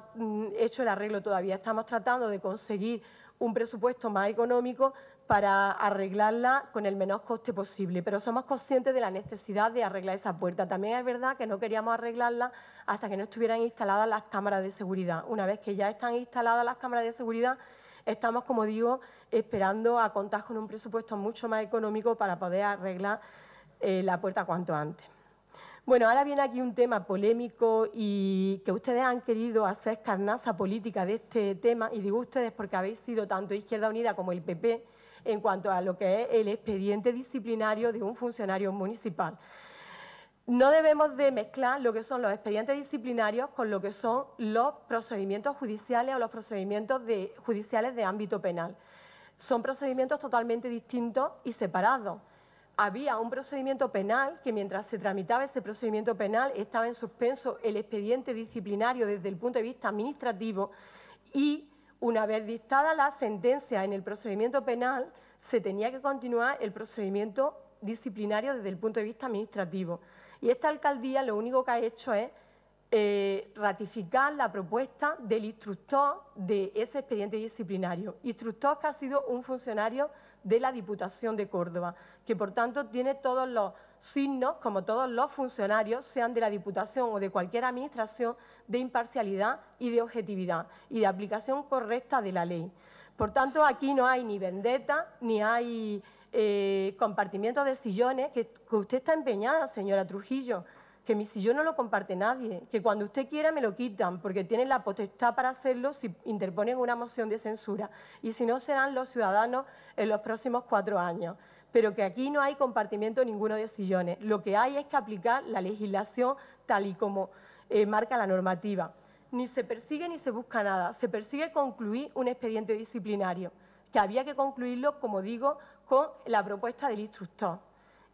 [SPEAKER 2] hecho el arreglo todavía. Estamos tratando de conseguir un presupuesto más económico para arreglarla con el menor coste posible, pero somos conscientes de la necesidad de arreglar esa puerta. También es verdad que no queríamos arreglarla hasta que no estuvieran instaladas las cámaras de seguridad. Una vez que ya están instaladas las cámaras de seguridad, estamos, como digo, esperando a contar con un presupuesto mucho más económico para poder arreglar la puerta cuanto antes. Bueno, ahora viene aquí un tema polémico y que ustedes han querido hacer carnaza política de este tema, y digo ustedes porque habéis sido tanto Izquierda Unida como el PP en cuanto a lo que es el expediente disciplinario de un funcionario municipal. No debemos de mezclar lo que son los expedientes disciplinarios con lo que son los procedimientos judiciales o los procedimientos judiciales de ámbito penal. Son procedimientos totalmente distintos y separados. Había un procedimiento penal que mientras se tramitaba ese procedimiento penal estaba en suspenso el expediente disciplinario desde el punto de vista administrativo y una vez dictada la sentencia en el procedimiento penal se tenía que continuar el procedimiento disciplinario desde el punto de vista administrativo. Y esta alcaldía lo único que ha hecho es ratificar la propuesta del instructor de ese expediente disciplinario. Instructor que ha sido un funcionario de la Diputación de Córdoba, que por tanto tiene todos los signos, como todos los funcionarios, sean de la Diputación o de cualquier administración, de imparcialidad y de objetividad y de aplicación correcta de la ley. Por tanto, aquí no hay ni vendetta, ni hay compartimiento de sillones, que usted está empeñada, señora Trujillo, que mi sillón no lo comparte nadie, que cuando usted quiera me lo quitan, porque tienen la potestad para hacerlo si interponen una moción de censura, y si no serán los ciudadanos en los próximos 4 años. Pero que aquí no hay compartimiento ninguno de sillones. Lo que hay es que aplicar la legislación tal y como marca la normativa. Ni se persigue ni se busca nada, se persigue concluir un expediente disciplinario, que había que concluirlo, como digo, con la propuesta del instructor.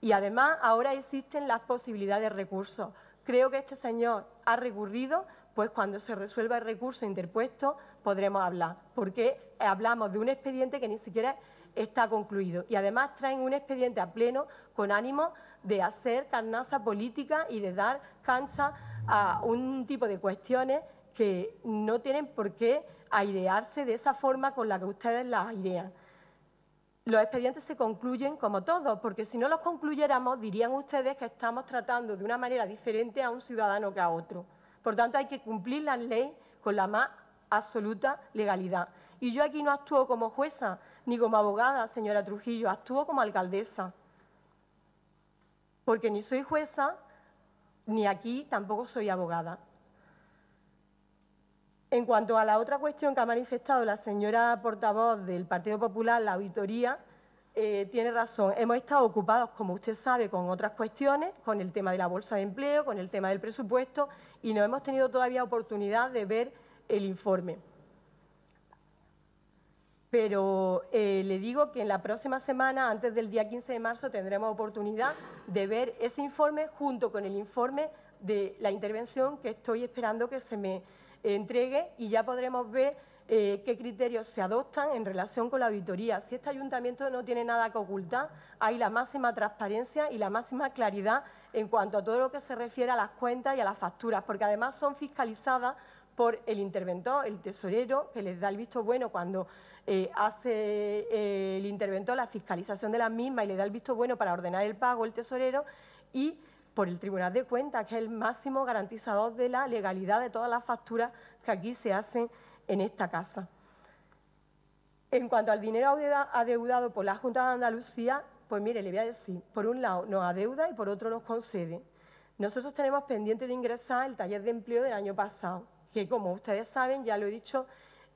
[SPEAKER 2] Y además ahora existen las posibilidades de recursos. Creo que este señor ha recurrido, pues cuando se resuelva el recurso interpuesto podremos hablar, porque hablamos de un expediente que ni siquiera está concluido. Y además traen un expediente a pleno con ánimo de hacer carnaza política y de dar cancha a un tipo de cuestiones que no tienen por qué airearse de esa forma con la que ustedes las airean. Los expedientes se concluyen como todos, porque si no los concluyéramos dirían ustedes que estamos tratando de una manera diferente a un ciudadano que a otro. Por tanto, hay que cumplir la ley con la más absoluta legalidad. Y yo aquí no actúo como jueza ni como abogada, señora Trujillo, actúo como alcaldesa. Porque ni soy jueza, ni aquí tampoco soy abogada. En cuanto a la otra cuestión que ha manifestado la señora portavoz del Partido Popular, la auditoría, tiene razón. Hemos estado ocupados, como usted sabe, con otras cuestiones, con el tema de la bolsa de empleo, con el tema del presupuesto, y no hemos tenido todavía oportunidad de ver el informe. Pero le digo que en la próxima semana, antes del día 15 de marzo, tendremos oportunidad de ver ese informe junto con el informe de la intervención que estoy esperando que se me entregue, y ya podremos ver qué criterios se adoptan en relación con la auditoría. Si este ayuntamiento no tiene nada que ocultar, hay la máxima transparencia y la máxima claridad en cuanto a todo lo que se refiere a las cuentas y a las facturas, porque además son fiscalizadas por el interventor, el tesorero, que les da el visto bueno cuando hace el interventor la fiscalización de las mismas y le da el visto bueno para ordenar el pago el tesorero, y por el Tribunal de Cuentas, que es el máximo garantizador de la legalidad de todas las facturas que aquí se hacen en esta casa. En cuanto al dinero adeudado por la Junta de Andalucía, pues mire, le voy a decir, por un lado nos adeuda y por otro nos concede. Nosotros tenemos pendiente de ingresar el taller de empleo del año pasado, que como ustedes saben, ya lo he dicho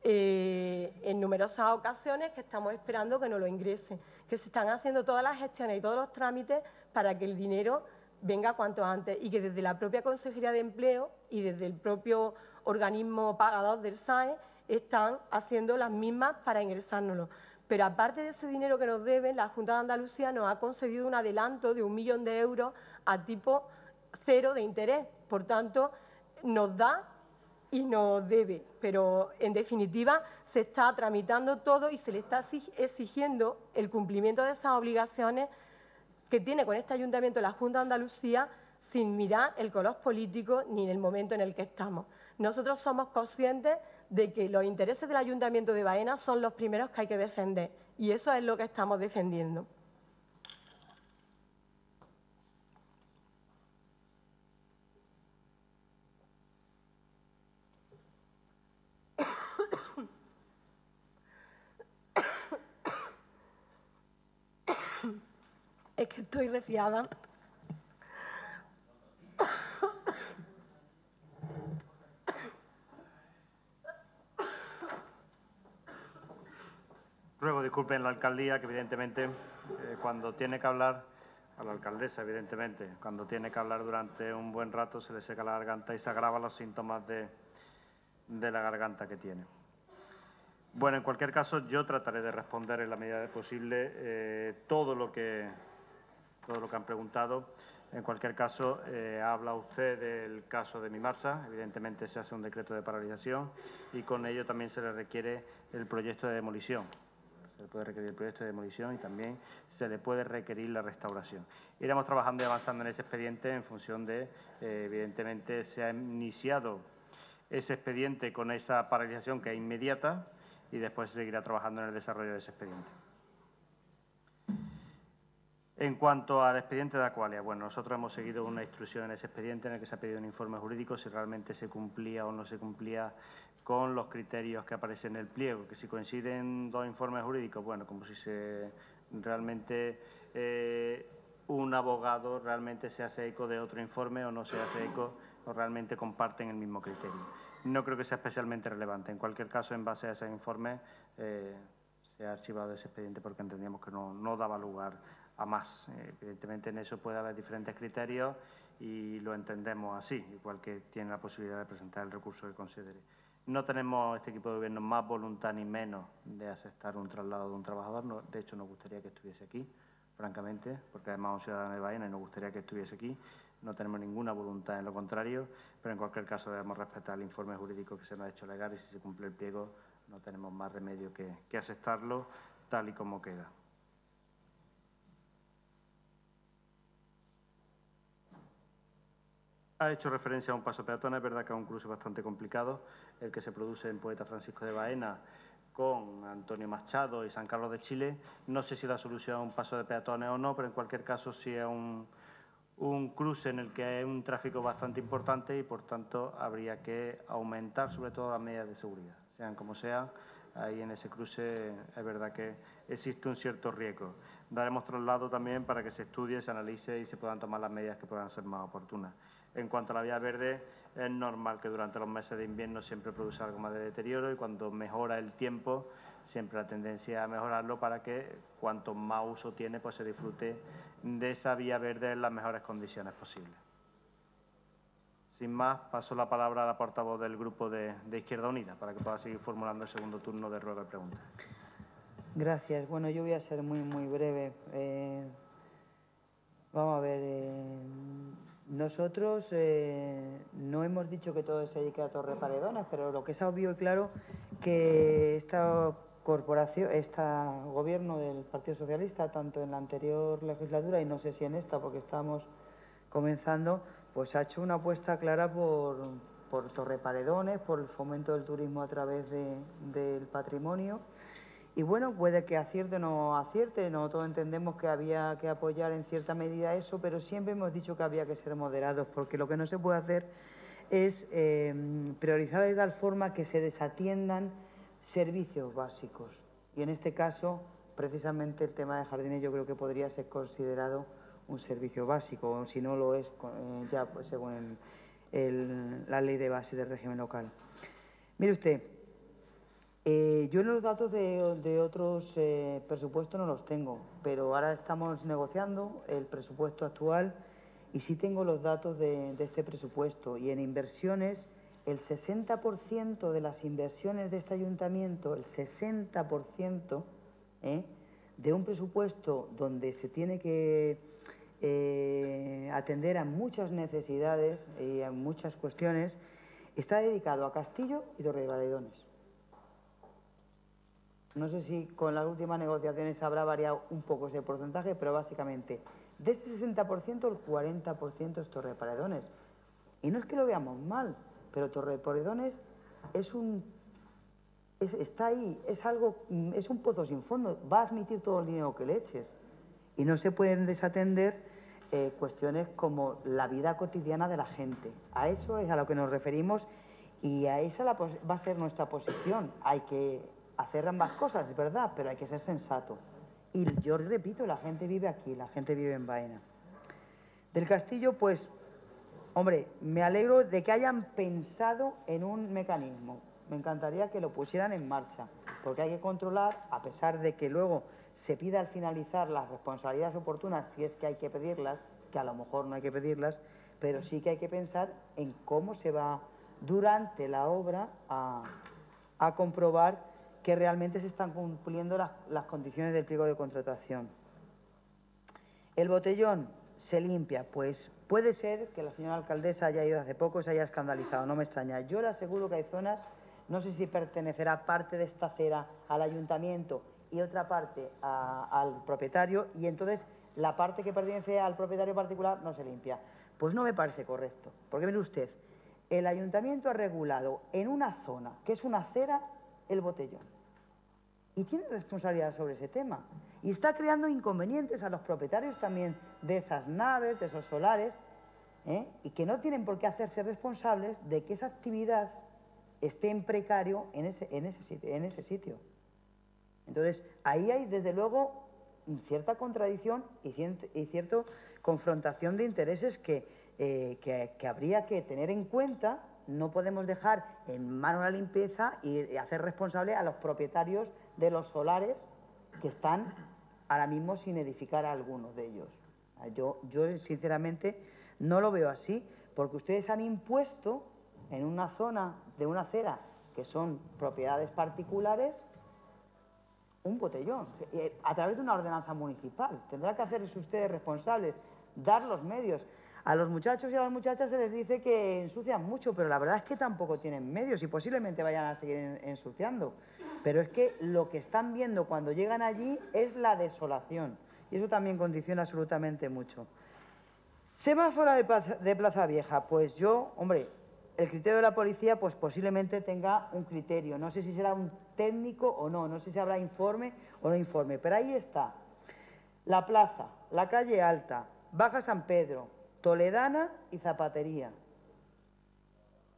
[SPEAKER 2] en numerosas ocasiones que estamos esperando que nos lo ingresen, que se están haciendo todas las gestiones y todos los trámites para que el dinero venga cuanto antes y que desde la propia Consejería de Empleo y desde el propio organismo pagador del SAE están haciendo las mismas para ingresárnoslo. Pero aparte de ese dinero que nos deben, la Junta de Andalucía nos ha concedido un adelanto de 1 millón de euros a tipo cero de interés. Por tanto, nos da y nos debe, pero en definitiva se está tramitando todo y se le está exigiendo el cumplimiento de esas obligaciones que tiene con este ayuntamiento la Junta de Andalucía sin mirar el color político ni el momento en el que estamos. Nosotros somos conscientes de que los intereses del Ayuntamiento de Baena son los primeros que hay que defender y eso es lo que estamos defendiendo. Es que estoy resfriada.
[SPEAKER 7] Ruego disculpen la alcaldía, que evidentemente cuando tiene que hablar, a la alcaldesa evidentemente, cuando tiene que hablar durante un buen rato se le seca la garganta y se agravan los síntomas de la garganta que tiene. Bueno, en cualquier caso yo trataré de responder en la medida de posible todo lo que han preguntado. En cualquier caso, habla usted del caso de Mimarsa. Evidentemente se hace un decreto de paralización y con ello también se le requiere el proyecto de demolición. Se le puede requerir el proyecto de demolición y también se le puede requerir la restauración. Iremos trabajando y avanzando en ese expediente en función de, evidentemente, se ha iniciado ese expediente con esa paralización que es inmediata y después se seguirá trabajando en el desarrollo de ese expediente. En cuanto al expediente de Aqualia, bueno, nosotros hemos seguido una instrucción en ese expediente en el que se ha pedido un informe jurídico si realmente se cumplía o no se cumplía con los criterios que aparecen en el pliego, que si coinciden dos informes jurídicos, bueno, como si realmente un abogado realmente se hace eco de otro informe o no se hace eco o realmente comparten el mismo criterio. No creo que sea especialmente relevante. En cualquier caso, en base a ese informe, se ha archivado ese expediente porque entendíamos que no daba lugar a más. Evidentemente, en eso puede haber diferentes criterios y lo entendemos así, igual que tiene la posibilidad de presentar el recurso que considere. No tenemos, este equipo de gobierno, más voluntad ni menos de aceptar un traslado de un trabajador. No, de hecho, nos gustaría que estuviese aquí, francamente, porque además es un ciudadano de Baena y nos gustaría que estuviese aquí. No tenemos ninguna voluntad en lo contrario, pero en cualquier caso debemos respetar el informe jurídico que se nos ha hecho legal y si se cumple el pliego no tenemos más remedio que aceptarlo tal y como queda. Ha hecho referencia a un paso peatón. Es verdad que es un cruce bastante complicado, el que se produce en Poeta Francisco de Baena con Antonio Machado y San Carlos de Chile. No sé si la solución es un paso de peatones o no, pero en cualquier caso sí es un cruce en el que hay un tráfico bastante importante y, por tanto, habría que aumentar sobre todo las medidas de seguridad. Sean como sean, ahí en ese cruce es verdad que existe un cierto riesgo. Daremos traslado también para que se estudie, se analice y se puedan tomar las medidas que puedan ser más oportunas. En cuanto a la vía verde, es normal que durante los meses de invierno siempre produce algo más de deterioro y cuando mejora el tiempo, siempre la tendencia es a mejorarlo para que cuanto más uso tiene, pues se disfrute de esa vía verde en las mejores condiciones posibles. Sin más, paso la palabra a la portavoz del Grupo de Izquierda Unida para que pueda seguir formulando el segundo turno de ruego y preguntas.
[SPEAKER 3] Gracias. Bueno, yo voy a ser muy breve. Vamos a ver, nosotros no hemos dicho que todo se dedique a Torre Paredones, pero lo que es obvio y claro que esta corporación, este gobierno del Partido Socialista, tanto en la anterior legislatura y no sé si en esta, porque estamos comenzando, pues ha hecho una apuesta clara por Torre Paredones, por el fomento del turismo a través del patrimonio. Y bueno, puede que acierte o no acierte, nosotros entendemos que había que apoyar en cierta medida eso, pero siempre hemos dicho que había que ser moderados, porque lo que no se puede hacer es priorizar de tal forma que se desatiendan servicios básicos. Y en este caso, precisamente el tema de jardines yo creo que podría ser considerado un servicio básico, o si no lo es, ya pues según la ley de base del régimen local. Mire usted, Yo los datos de otros presupuestos no los tengo, pero ahora estamos negociando el presupuesto actual y sí tengo los datos de este presupuesto. Y en inversiones, el 60% de las inversiones de este ayuntamiento, el 60%, de un presupuesto donde se tiene que atender a muchas necesidades y a muchas cuestiones, está dedicado a Castillo y Torredondones. No sé si con las últimas negociaciones habrá variado un poco ese porcentaje, pero básicamente de ese 60% el 40% es Torreparedones. Y no es que lo veamos mal, pero Torreparedones está ahí, es un pozo sin fondo, va a admitir todo el dinero que le eches. Y no se pueden desatender cuestiones como la vida cotidiana de la gente. A eso es a lo que nos referimos y a esa va a ser nuestra posición. Hay que hacer ambas cosas, es verdad, pero hay que ser sensato. Y yo repito, la gente vive aquí, la gente vive en Baena. Del Castillo, pues, hombre, me alegro de que hayan pensado en un mecanismo. Me encantaría que lo pusieran en marcha, porque hay que controlar, a pesar de que luego se pida al finalizar las responsabilidades oportunas, si es que hay que pedirlas, que a lo mejor no hay que pedirlas, pero sí que hay que pensar en cómo se va durante la obra a comprobar que realmente se están cumpliendo las condiciones del pliego de contratación. El botellón se limpia, pues puede ser que la señora alcaldesa haya ido hace poco y se haya escandalizado, no me extraña. Yo le aseguro que hay zonas, no sé si pertenecerá parte de esta acera al ayuntamiento y otra parte al propietario, y entonces la parte que pertenece al propietario particular no se limpia. Pues no me parece correcto, porque mire usted, el ayuntamiento ha regulado en una zona, que es una acera, el botellón. Y tiene responsabilidad sobre ese tema. Y está creando inconvenientes a los propietarios también de esas naves, de esos solares, y que no tienen por qué hacerse responsables de que esa actividad esté en precario en ese sitio. Entonces, ahí hay, desde luego, cierta contradicción y cierta confrontación de intereses que habría que tener en cuenta. No podemos dejar en mano la limpieza y hacer responsable a los propietarios de los solares que están ahora mismo sin edificar a algunos de ellos. Yo sinceramente no lo veo así, porque ustedes han impuesto en una zona de una acera que son propiedades particulares un botellón a través de una ordenanza municipal. Tendrán que hacerse ustedes responsables, dar los medios. A los muchachos y a las muchachas se les dice que ensucian mucho, pero la verdad es que tampoco tienen medios y posiblemente vayan a seguir ensuciando. Pero es que lo que están viendo cuando llegan allí es la desolación. Y eso también condiciona absolutamente mucho. Semáforo de Plaza Vieja. Pues yo, hombre, el criterio de la policía pues posiblemente tenga un criterio. No sé si será un técnico o no, no sé si habrá informe o no informe. Pero ahí está. La plaza, la calle Alta, Baja San Pedro, Toledana y Zapatería.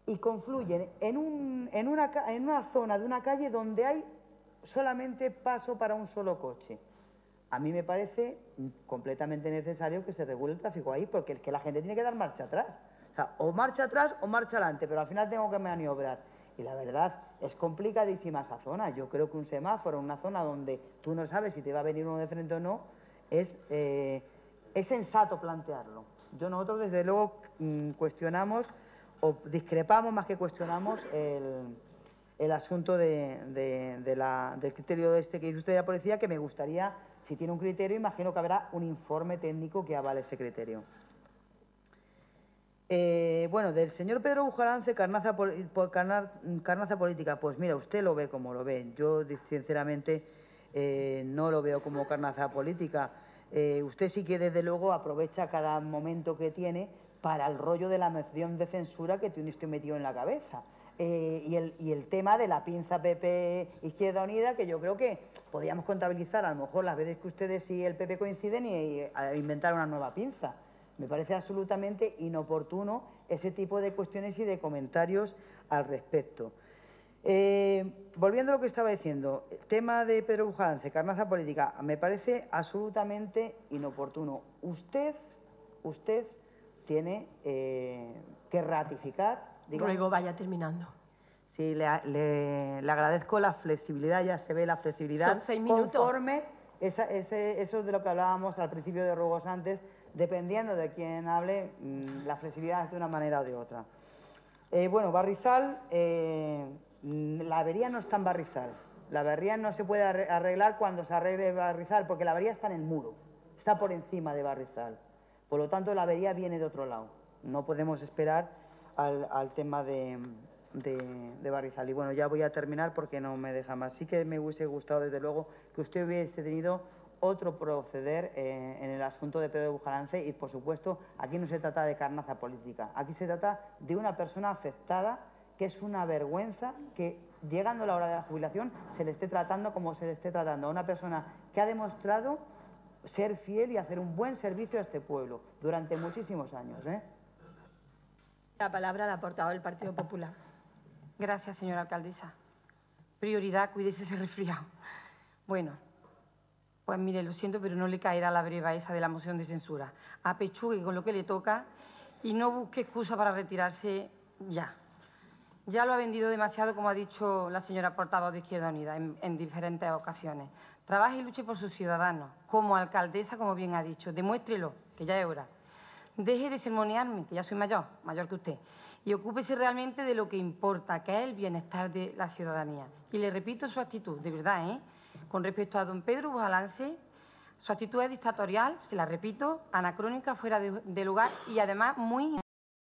[SPEAKER 3] Y confluyen en una zona de una calle donde hay solamente paso para un solo coche. A mí me parece completamente necesario que se regule el tráfico ahí, porque es que la gente tiene que dar marcha atrás. O sea, o marcha atrás o marcha adelante, pero al final tengo que maniobrar. Y la verdad, es complicadísima esa zona. Yo creo que un semáforo, una zona donde tú no sabes si te va a venir uno de frente o no, es sensato plantearlo. Nosotros desde luego cuestionamos o discrepamos más que cuestionamos el asunto del criterio que dice usted de la policía, que me gustaría, si tiene un criterio, imagino que habrá un informe técnico que avale ese criterio. Bueno, del señor Pedro Bujalance, carnaza política, pues mira, usted lo ve como lo ve. Yo, sinceramente, no lo veo como carnaza política. Usted sí que, desde luego, aprovecha cada momento que tiene para el rollo de la moción de censura que tiene usted metido en la cabeza. Y el tema de la pinza PP Izquierda Unida, que yo creo que podríamos contabilizar a lo mejor las veces que ustedes y el PP coinciden y inventar una nueva pinza. Me parece absolutamente inoportuno ese tipo de cuestiones y de comentarios al respecto. Volviendo a lo que estaba diciendo, el tema de Pedro Bujalance, carnaza política, me parece absolutamente inoportuno. Usted tiene que ratificar...
[SPEAKER 2] Luego vaya terminando.
[SPEAKER 3] Sí, le agradezco la flexibilidad, ya se ve la flexibilidad.
[SPEAKER 2] Son 6 minutos.
[SPEAKER 3] Conforme, eso es de lo que hablábamos al principio de Ruegos antes, dependiendo de quién hable, la flexibilidad es de una manera o de otra. Bueno, Barrizal, la avería no está en Barrizal. La avería no se puede arreglar cuando se arregle Barrizal, porque la avería está en el muro, está por encima de Barrizal. Por lo tanto, la avería viene de otro lado. No podemos esperar al tema de Barrizal. Y bueno, ya voy a terminar porque no me deja más. Sí que me hubiese gustado, desde luego, que usted hubiese tenido otro proceder en el asunto de Pedro de Bujalance y, por supuesto, aquí no se trata de carnaza política. Aquí se trata de una persona afectada, que es una vergüenza que, llegando la hora de la jubilación, se le esté tratando como se le esté tratando a una persona que ha demostrado ser fiel y hacer un buen servicio a este pueblo durante muchísimos años.
[SPEAKER 2] La palabra la portavoz del Partido Popular.
[SPEAKER 4] Gracias, señora alcaldesa. Prioridad, cuídese ese resfriado. Bueno, pues mire, lo siento, pero no le caerá la breva esa de la moción de censura. Apechugue con lo que le toca y no busque excusa para retirarse ya. Ya lo ha vendido demasiado, como ha dicho la señora portavoz de Izquierda Unida en diferentes ocasiones. Trabaje y luche por sus ciudadanos. Como alcaldesa, como bien ha dicho, demuéstrelo, que ya es hora. Deje de sermonearme, que ya soy mayor que usted, y ocúpese realmente de lo que importa, que es el bienestar de la ciudadanía. Y le repito su actitud, de verdad, con respecto a don Pedro Bujalance, su actitud es dictatorial, se la repito, anacrónica, fuera de lugar y además muy...